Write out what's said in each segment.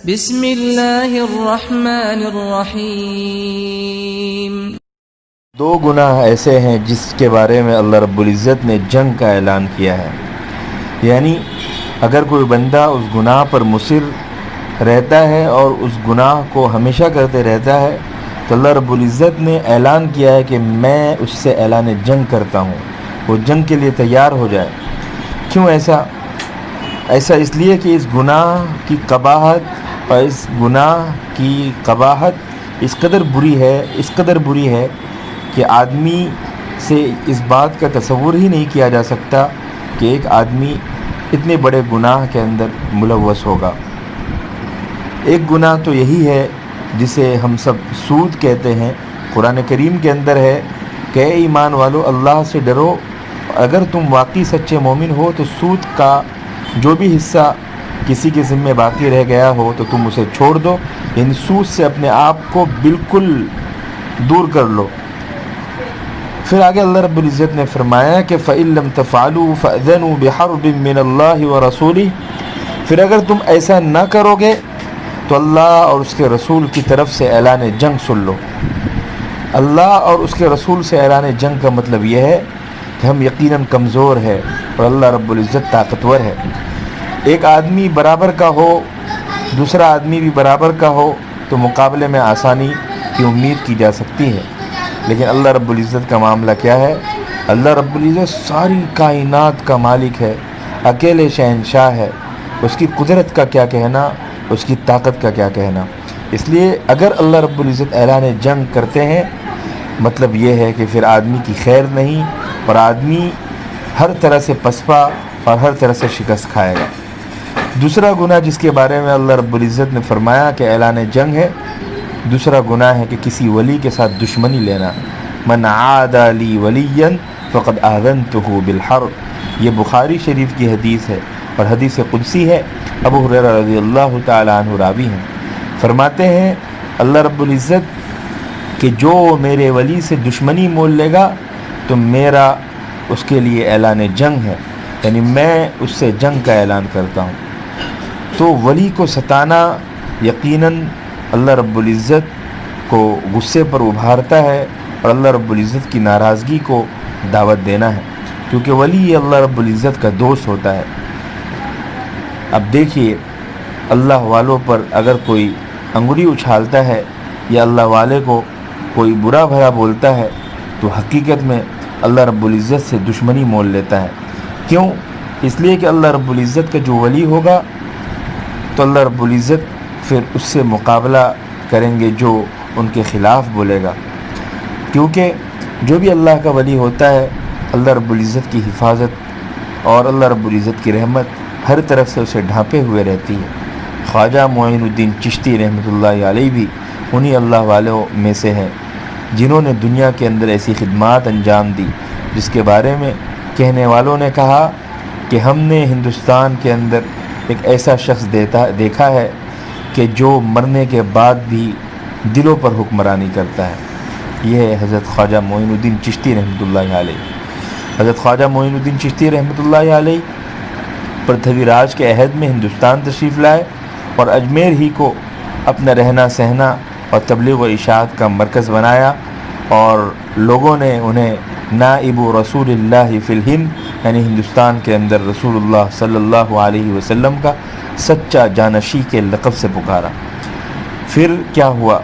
بسم اللہ الرحمن الرحیم۔ دو گناہ ایسے ہیں جس کے بارے میں اللہ رب العزت نے جنگ کا اعلان کیا ہے، یعنی اگر کوئی بندہ اس گناہ پر مصر رہتا ہے اور اس گناہ کو ہمیشہ کرتے رہتا ہے تو اللہ رب العزت نے اعلان کیا ہے کہ میں اس سے اعلان جنگ کرتا ہوں، وہ جنگ کے لیے تیار ہو جائے۔ کیوں ایسا اس لیے کہ اس گناہ کی قباحت اور اس گناہ کی قباحت اس قدر بری ہے کہ آدمی سے اس بات کا تصور ہی نہیں کیا جا سکتا کہ ایک آدمی اتنے بڑے گناہ کے اندر ملوث ہوگا۔ ایک گناہ تو یہی ہے جسے ہم سب سود کہتے ہیں، قرآن کریم کے اندر ہے کہ اے ایمان والو اللہ سے ڈرو، اگر تم واقعی سچے مومن ہو تو سود کا جو بھی حصہ کسی کے ذمہ باقی رہ گیا ہو تو تم اسے چھوڑ دو، یعنی سود سے اپنے آپ کو بالکل دور کر لو۔ پھر آگے اللہ رب العزت نے فرمایا کہ فَإِن لَّمْ تَفْعَلُوا فَأْذَنُوا بِحَرْبٍ مِّنَ اللَّهِ وَرَسُولِهِ، پھر اگر تم ایسا نہ کرو گے تو اللہ اور اس کے رسول کی طرف سے اعلان جنگ سن لو۔ اللہ اور اس کے رسول سے اعلان جنگ کا مطلب یہ ہے کہ ہم یقیناً کمزور ہے اور اللہ رب العزت طاقتور ہے۔ ایک آدمی برابر کا ہو، دوسرا آدمی بھی برابر کا ہو تو مقابلے میں آسانی کی امید کی جا سکتی ہے، لیکن اللہ رب العزت کا معاملہ کیا ہے؟ اللہ رب العزت ساری کائنات کا مالک ہے، اکیلے شہنشاہ ہے، اس کی قدرت کا کیا کہنا، اس کی طاقت کا کیا کہنا۔ اس لیے اگر اللہ رب العزت اعلان جنگ کرتے ہیں مطلب یہ ہے کہ پھر آدمی کی خیر نہیں اور آدمی ہر طرح سے پسپا اور ہر طرح سے شکست کھائے گا۔ دوسرا گناہ جس کے بارے میں اللہ رب العزت نے فرمایا کہ اعلان جنگ ہے، دوسرا گناہ ہے کہ کسی ولی کے ساتھ دشمنی لینا۔ من عاد لی ولیا فقد آذنتہ بالحرب، یہ بخاری شریف کی حدیث ہے اور حدیث قدسی ہے، ابو ہریرہ رضی اللہ تعالی عنہ راوی ہیں، فرماتے ہیں اللہ رب العزت کہ جو میرے ولی سے دشمنی مول لے گا تو میرا اس کے لیے اعلان جنگ ہے، یعنی میں اس سے جنگ کا اعلان کرتا ہوں۔ تو ولی کو ستانا یقیناً اللہ رب العزت کو غصے پر ابھارتا ہے اور اللہ رب العزت کی ناراضگی کو دعوت دینا ہے، کیونکہ ولی اللہ رب العزت کا دوست ہوتا ہے۔ اب دیکھیے اللہ والوں پر اگر کوئی انگلی اچھالتا ہے یا اللہ والے کو کوئی برا بھلا بولتا ہے تو حقیقت میں اللہ رب العزت سے دشمنی مول لیتا ہے۔ کیوں؟ اس لیے کہ اللہ رب العزت کا جو ولی ہوگا تو اللہ رب العزت پھر اس سے مقابلہ کریں گے جو ان کے خلاف بولے گا، کیونکہ جو بھی اللہ کا ولی ہوتا ہے اللہ رب العزت کی حفاظت اور اللہ رب العزت کی رحمت ہر طرف سے اسے ڈھانپے ہوئے رہتی ہے۔ خواجہ معین الدین چشتی رحمۃ اللہ علیہ بھی انہی اللہ والوں میں سے ہیں جنہوں نے دنیا کے اندر ایسی خدمات انجام دی جس کے بارے میں کہنے والوں نے کہا کہ ہم نے ہندوستان کے اندر ایک ایسا شخص دیکھا ہے کہ جو مرنے کے بعد بھی دلوں پر حکمرانی کرتا ہے۔ یہ ہے حضرت خواجہ معین الدین چشتی رحمۃ اللہ علیہ۔ حضرت خواجہ معین الدین چشتی رحمۃ اللہ علیہ پرتھوی راج کے عہد میں ہندوستان تشریف لائے اور اجمیر ہی کو اپنا رہنا سہنا اور تبلیغ و اشاعت کا مرکز بنایا، اور لوگوں نے انہیں نائب رسول اللہ فی الہند، یعنی ہندوستان کے اندر رسول اللہ صلی اللہ علیہ وسلم کا سچا جانشی کے لقب سے پکارا۔ پھر کیا ہوا؟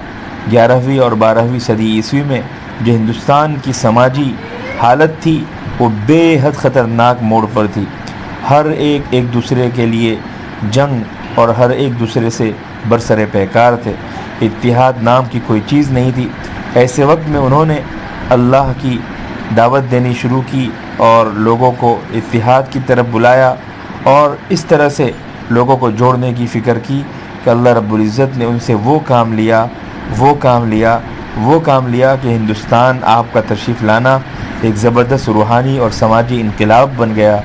11ویں اور 12ویں صدی عیسوی میں جو ہندوستان کی سماجی حالت تھی وہ بے حد خطرناک موڑ پر تھی، ہر ایک دوسرے کے لیے جنگ اور ہر ایک دوسرے سے برسر پیکار تھے، اتحاد نام کی کوئی چیز نہیں تھی۔ ایسے وقت میں انہوں نے اللہ کی دعوت دینی شروع کی اور لوگوں کو اتحاد کی طرف بلایا اور اس طرح سے لوگوں کو جوڑنے کی فکر کی کہ اللہ رب العزت نے ان سے وہ کام لیا کہ ہندوستان آپ کا تشریف لانا ایک زبردست روحانی اور سماجی انقلاب بن گیا،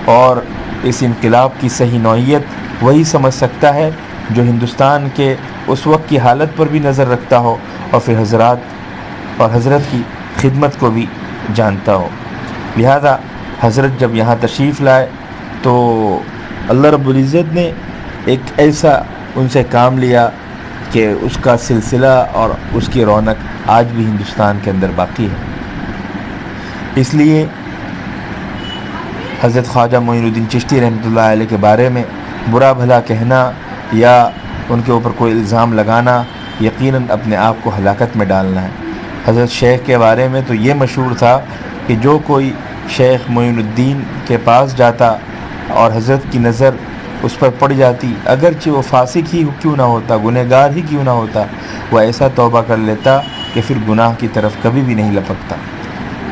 اور اس انقلاب کی صحیح نوعیت وہی سمجھ سکتا ہے جو ہندوستان کے اس وقت کی حالت پر بھی نظر رکھتا ہو اور پھر حضرت کی خدمت کو بھی جانتا ہو۔ لہذا حضرت جب یہاں تشریف لائے تو اللہ رب العزت نے ایک ایسا ان سے کام لیا کہ اس کا سلسلہ اور اس کی رونق آج بھی ہندوستان کے اندر باقی ہے۔ اس لیے حضرت خواجہ معین الدین چشتی رحمۃ اللہ علیہ کے بارے میں برا بھلا کہنا یا ان کے اوپر کوئی الزام لگانا یقیناً اپنے آپ کو ہلاکت میں ڈالنا ہے۔ حضرت شیخ کے بارے میں تو یہ مشہور تھا کہ جو کوئی شیخ معین الدین کے پاس جاتا اور حضرت کی نظر اس پر پڑ جاتی، اگرچہ وہ فاسق ہی کیوں نہ ہوتا، گنہگار ہی کیوں نہ ہوتا، وہ ایسا توبہ کر لیتا کہ پھر گناہ کی طرف کبھی بھی نہیں لپکتا۔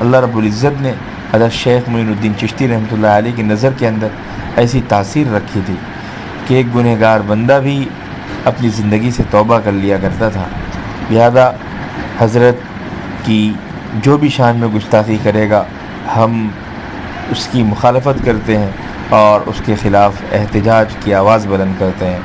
اللہ رب العزت نے حضرت شیخ معین الدین چشتی رحمۃ اللہ علیہ کی نظر کے اندر ایسی تاثیر رکھی تھی کہ ایک گنہگار بندہ بھی اپنی زندگی سے توبہ کر لیا کرتا تھا۔ لہذا حضرت کی جو بھی شان میں گستاخی کرے گا ہم اس کی مخالفت کرتے ہیں اور اس کے خلاف احتجاج کی آواز بلند کرتے ہیں۔